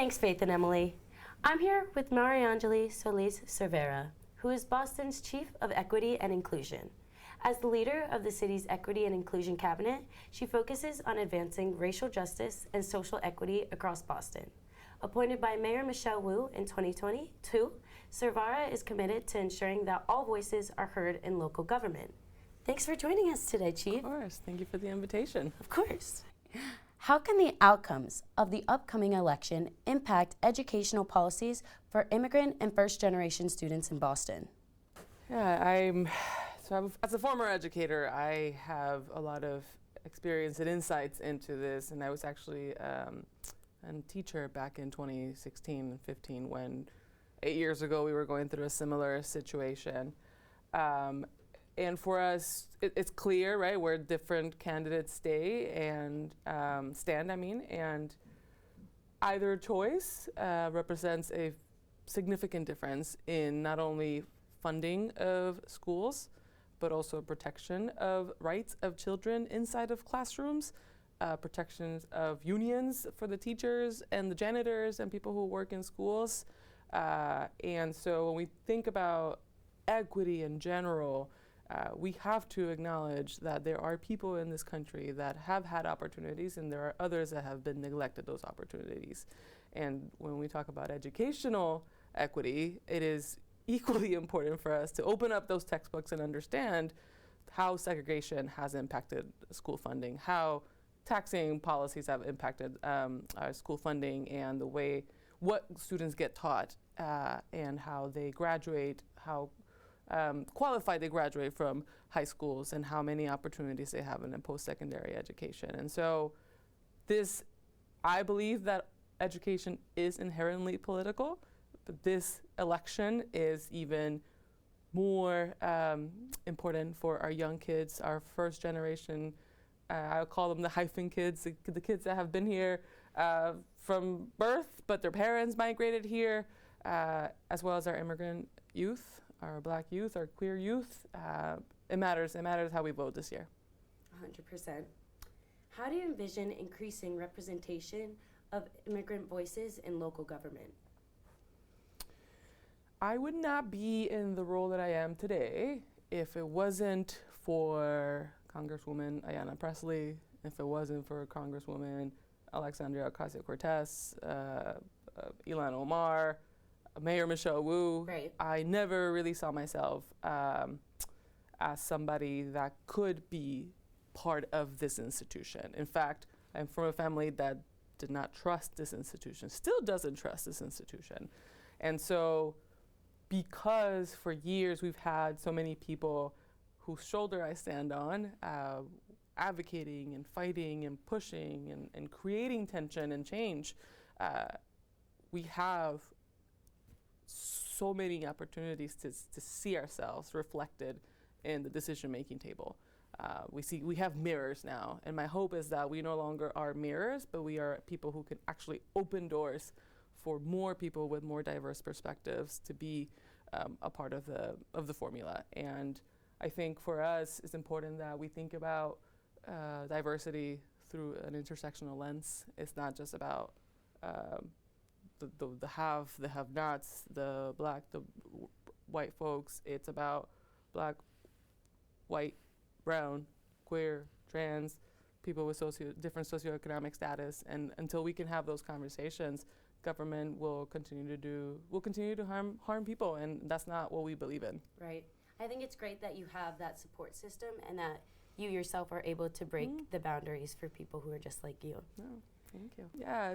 Thanks, Faith and Emily. I'm here with Mariangely Solis Cervera, who is Boston's Chief of Equity and Inclusion. As the leader of the city's Equity and Inclusion Cabinet, she focuses on advancing racial justice and social equity across Boston. Appointed by Mayor Michelle Wu in 2022, Cervera is committed to ensuring that all voices are heard in local government. Thanks for joining us today, Chief. Of course. Thank you for the invitation. Of course. How can the outcomes of the upcoming election impact educational policies for immigrant and first-generation students in Boston? Yeah, as a former educator, I have a lot of experience and insights into this, and I was actually a teacher back in 2016 and 15 when 8 years ago we were going through a similar situation. And for us, it's clear, right, where different candidates stand, and either choice represents a significant difference in not only funding of schools, but also protection of rights of children inside of classrooms, protections of unions for the teachers and the janitors and people who work in schools. And so when we think about equity in general, we have to acknowledge that there are people in this country that have had opportunities, and there are others that have been neglected those opportunities. And when we talk about educational equity, it is equally important for us to open up those textbooks and understand how segregation has impacted school funding, how taxing policies have impacted our school funding, and the way what students get taught and how they graduate, how qualified they graduate from high schools, and how many opportunities they have in a post-secondary education. And so I believe that education is inherently political, but this election is even more important for our young kids, our first generation. I call them the hyphen kids, the kids that have been here from birth, but their parents migrated here, as well as our immigrant youth, our Black youth, our queer youth. It matters how we vote this year. 100%. How do you envision increasing representation of immigrant voices in local government? I would not be in the role that I am today if it wasn't for Congresswoman Ayanna Pressley, if it wasn't for Congresswoman Alexandria Ocasio-Cortez, Ilhan Omar, Mayor Michelle Wu. Right. I never really saw myself as somebody that could be part of this institution. In fact, I'm from a family that did not trust this institution, still doesn't trust this institution. And so, because for years we've had so many people whose shoulder I stand on, advocating and fighting and pushing and creating tension and change, we have so many opportunities to see ourselves reflected in the decision-making table. We have mirrors now, and my hope is that we no longer are mirrors, but we are people who can actually open doors for more people with more diverse perspectives to be a part of the formula. And I think for us, it's important that we think about diversity through an intersectional lens. It's not just about the have-nots, the Black, the white folks. It's about Black, white, brown, queer, trans, people with different socioeconomic status. And until we can have those conversations, government will continue to harm people, and that's not what we believe in. Right. I think it's great that you have that support system and that you yourself are able to break the boundaries for people who are just like you. No, thank you. Yeah,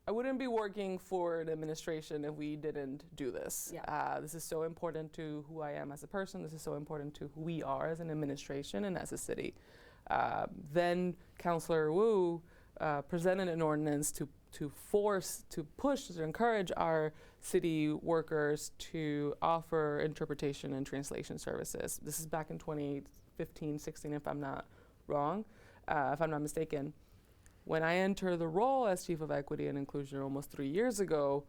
I wouldn't be working for an administration if we didn't do this. Yeah. This is so important to who I am as a person. This is so important to who we are as an administration and as a city. Then Councillor Wu presented an ordinance to push, to encourage our city workers to offer interpretation and translation services. This is back in 2015, 16, if I'm not wrong, if I'm not mistaken. When I entered the role as Chief of Equity and Inclusion almost 3 years ago,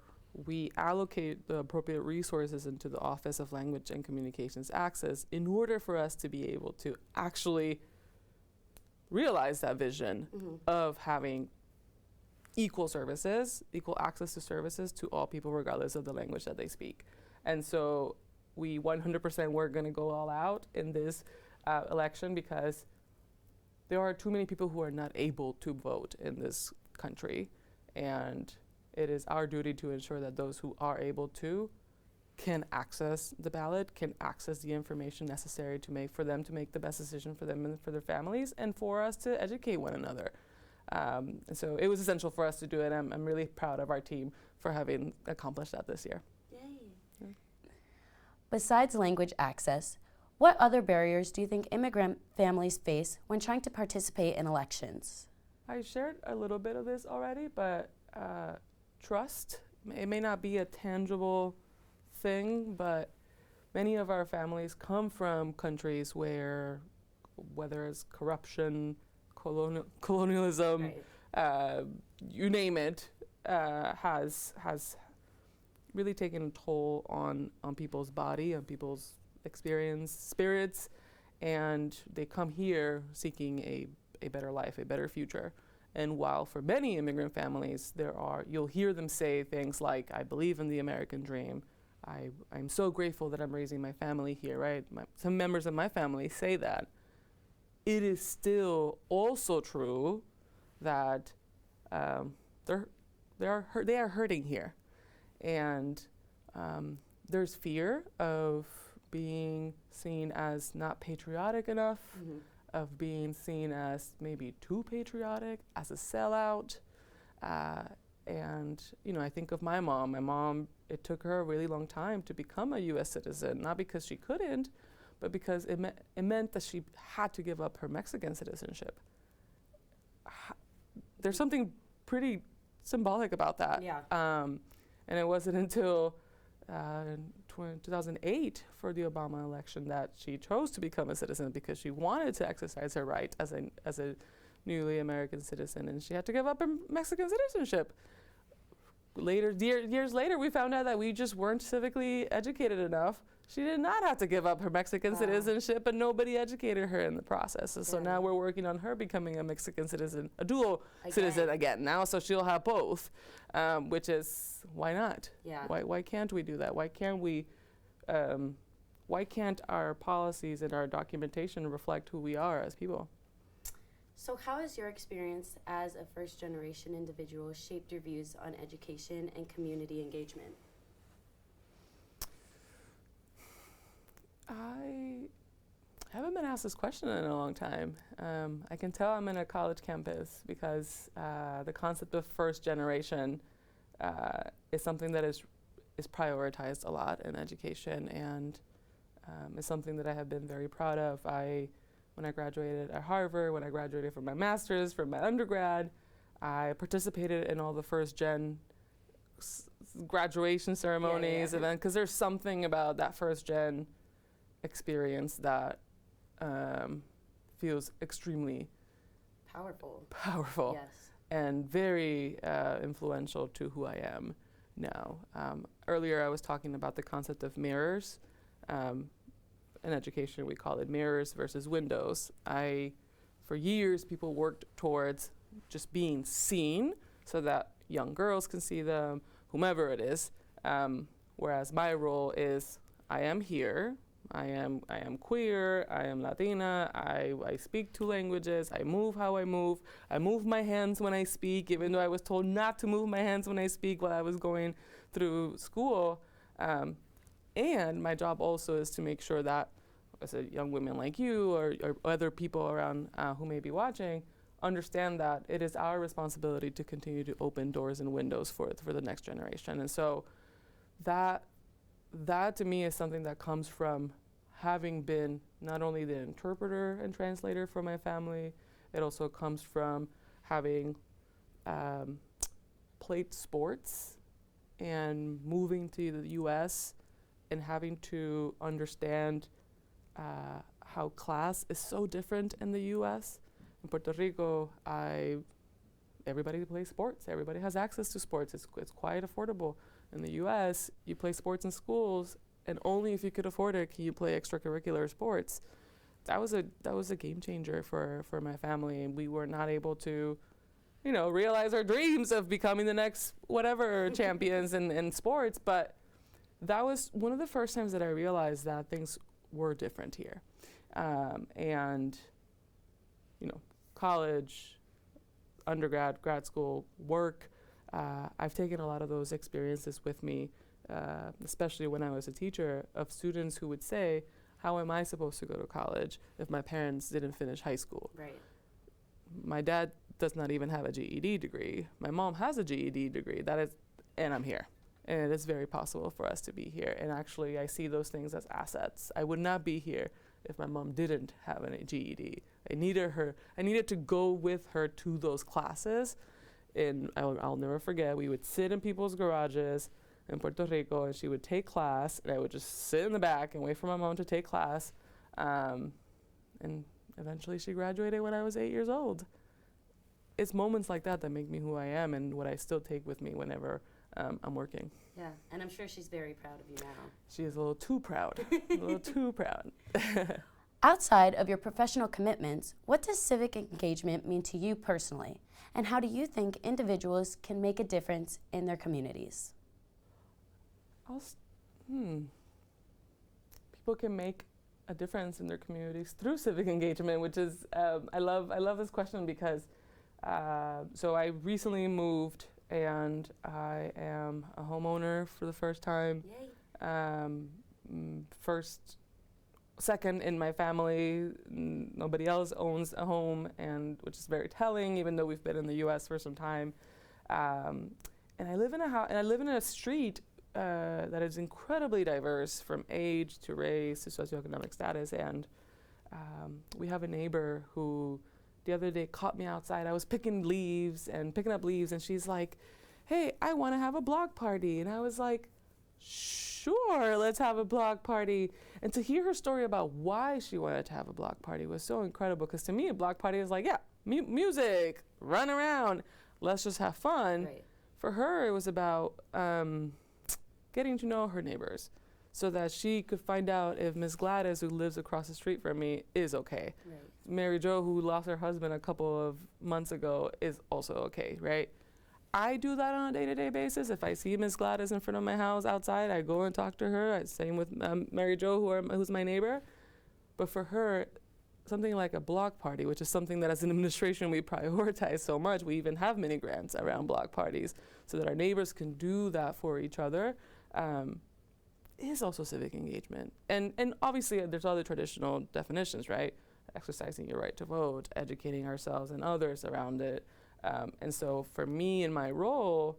we allocate the appropriate resources into the Office of Language and Communications Access in order for us to be able to actually realize that vision of having equal services, equal access to services to all people regardless of the language that they speak. And so we 100% were going to go all out in this election because there are too many people who are not able to vote in this country. And it is our duty to ensure that those who are able to can access the ballot, can access the information necessary for them to make the best decision for them and for their families, and for us to educate one another. And so it was essential for us to do it. I'm really proud of our team for having accomplished that this year. Yay. Yeah. Besides language access, what other barriers do you think immigrant families face when trying to participate in elections? I shared a little bit of this already, but trust. It may not be a tangible thing, but many of our families come from countries where, whether it's corruption, colonialism, Right. You name it, has really taken a toll on people's body, on people's experience, spirits, and they come here seeking a better life, a better future. And while for many immigrant families, you'll hear them say things like, I believe in the American dream. I'm so grateful that I'm raising my family here, right? Some members of my family say that. It is still also true that they are hurting here. And there's fear of being seen as not patriotic enough, Mm-hmm. of being seen as maybe too patriotic, as a sellout. And, I think of my mom. My mom, it took her a really long time to become a U.S. citizen, not because she couldn't, but because it meant that she had to give up her Mexican citizenship. There's something pretty symbolic about that. Yeah. And it wasn't until 2008 for the Obama election that she chose to become a citizen because she wanted to exercise her right as a newly American citizen, and she had to give up her Mexican citizenship. Years later, we found out that we just weren't civically educated enough. She did not have to give up her Mexican citizenship, but nobody educated her in the process. And so now we're working on her becoming a Mexican citizen, a dual citizen again now, so she'll have both, which is, why not? Yeah. Why can't we do that? Why can't our policies and our documentation reflect who we are as people? So how has your experience as a first-generation individual shaped your views on education and community engagement? I haven't been asked this question in a long time. I can tell I'm in a college campus because the concept of first generation is something that is prioritized a lot in education, and is something that I have been very proud of. When I graduated at Harvard, when I graduated from my master's, from my undergrad, I participated in all the first gen graduation ceremonies, events, because there's something about that first gen experience that feels extremely powerful Yes. and very influential to who I am now. Earlier I was talking about the concept of mirrors. In education we call it mirrors versus windows. For years people worked towards just being seen so that young girls can see them, whomever it is, whereas my role is I am here, I am queer, I am Latina, I speak two languages, I move how I move my hands when I speak, even though I was told not to move my hands when I speak while I was going through school. And my job also is to make sure that as a young women like you or other people around who may be watching understand that it is our responsibility to continue to open doors and windows for the next generation. And so that to me is something that comes from having been not only the interpreter and translator for my family, it also comes from having played sports and moving to the US and having to understand how class is so different in the US. In Puerto Rico, everybody plays sports. Everybody has access to sports. It's quite affordable. In the US, you play sports in schools, and only if you could afford it can you play extracurricular sports. That was a game changer for my family, and we were not able to realize our dreams of becoming the next whatever champions in sports. But that was one of the first times that I realized that things were different here. And, college, undergrad, grad school, work, I've taken a lot of those experiences with me, especially when I was a teacher, of students who would say, how am I supposed to go to college if my parents didn't finish high school? Right. My dad does not even have a GED degree. My mom has a GED degree. And I'm here. And it is very possible for us to be here. And actually, I see those things as assets. I would not be here if my mom didn't have a GED. I needed to go with her to those classes. And I'll never forget, we would sit in people's garages in Puerto Rico, and she would take class, and I would just sit in the back and wait for my mom to take class. And eventually she graduated when I was 8 years old. It's moments like that that make me who I am and what I still take with me whenever I'm working. Yeah, and I'm sure she's very proud of you now. She is a little too proud, a little too proud. Outside of your professional commitments, what does civic engagement mean to you personally? And how do you think individuals can make a difference in their communities? People can make a difference in their communities through civic engagement, which is, I love this question because, so I recently moved and I am a homeowner for the first time. Yay. Second in my family, nobody else owns a home, and which is very telling, even though we've been in the U.S. for some time. And I live in a house, and I live in a street that is incredibly diverse, from age to race to socioeconomic status. And we have a neighbor who the other day caught me outside. I was picking up leaves, and she's like, "Hey, I want to have a block party." And I was like, "Sure, let's have a block party." And to hear her story about why she wanted to have a block party was so incredible, because to me, a block party is like, yeah, music, run around, let's just have fun. Right. For her, it was about getting to know her neighbors so that she could find out if Miss Gladys, who lives across the street from me, is okay. Right. Mary Jo, who lost her husband a couple of months ago, is also okay, right? I do that on a day-to-day basis. If I see Miss Gladys in front of my house outside, I go and talk to her. Same with Mary Jo, who's my neighbor. But for her, something like a block party, which is something that as an administration we prioritize so much, we even have mini grants around block parties so that our neighbors can do that for each other, is also civic engagement. And obviously there's other traditional definitions, right? Exercising your right to vote, educating ourselves and others around it. And so for me in my role,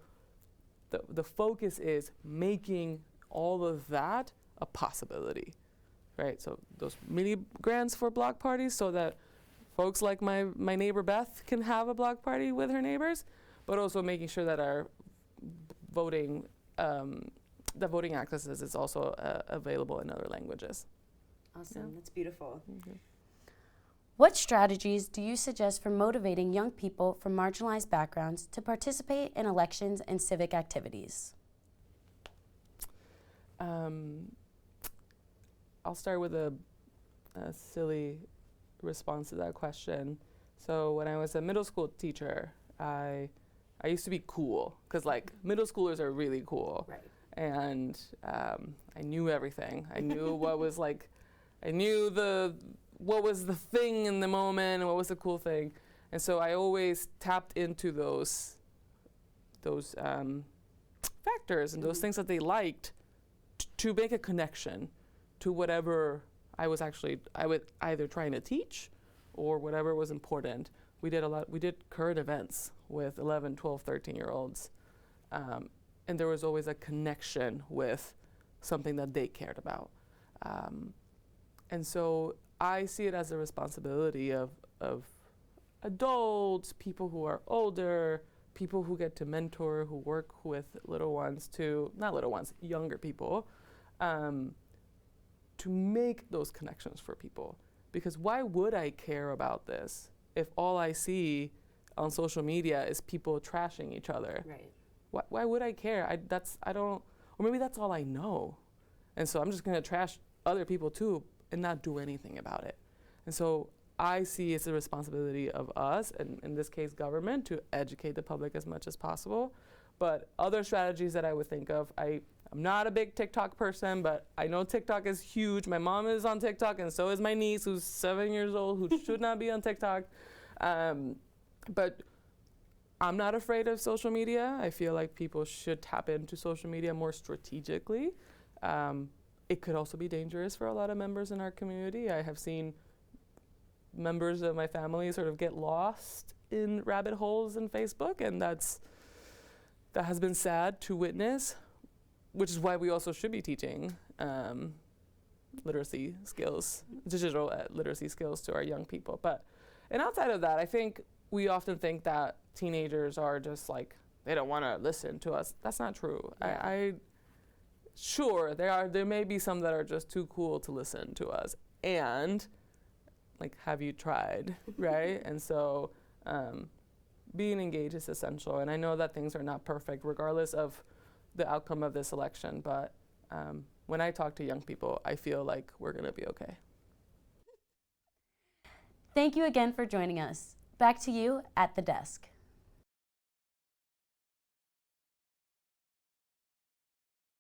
the focus is making all of that a possibility, right? So those mini grants for block parties so that folks like my neighbor Beth can have a block party with her neighbors, but also making sure that our voting access is also available in other languages. Awesome, Yeah. that's beautiful. Mm-hmm. What strategies do you suggest for motivating young people from marginalized backgrounds to participate in elections and civic activities? I'll start with a silly response to that question. So when I was a middle school teacher, I used to be cool, because like middle schoolers are really cool. Right. And I knew everything. I knew what was like, what was the thing in the moment and what was the cool thing. And so I always tapped into those factors and those things that they liked to make a connection to whatever I was either trying to teach or whatever was important. We did current events with 11, 12, 13-year-olds. And there was always a connection with something that they cared about. And so I see it as a responsibility of adults, people who are older, people who get to mentor, who work with younger people, to make those connections for people. Because why would I care about this if all I see on social media is people trashing each other? Right. Why would I care? Or maybe that's all I know. And so I'm just gonna trash other people too and not do anything about it. And so I see it's a responsibility of us, and in this case government, to educate the public as much as possible. But other strategies that I would think of, I'm not a big TikTok person, but I know TikTok is huge. My mom is on TikTok, and so is my niece, who's 7 years old, who should not be on TikTok. But I'm not afraid of social media. I feel like people should tap into social media more strategically. It could also be dangerous for a lot of members in our community. I have seen members of my family sort of get lost in rabbit holes in Facebook, and that has been sad to witness, which is why we also should be teaching literacy skills, digital literacy skills to our young people. And outside of that, I think we often think that teenagers are just like, they don't want to listen to us. That's not true. Yeah. Sure, there may be some that are just too cool to listen to us. And like, have you tried, right? And so being engaged is essential. And I know that things are not perfect regardless of the outcome of this election, but when I talk to young people, I feel like we're gonna be okay. Thank you again for joining us. Back to you at the desk.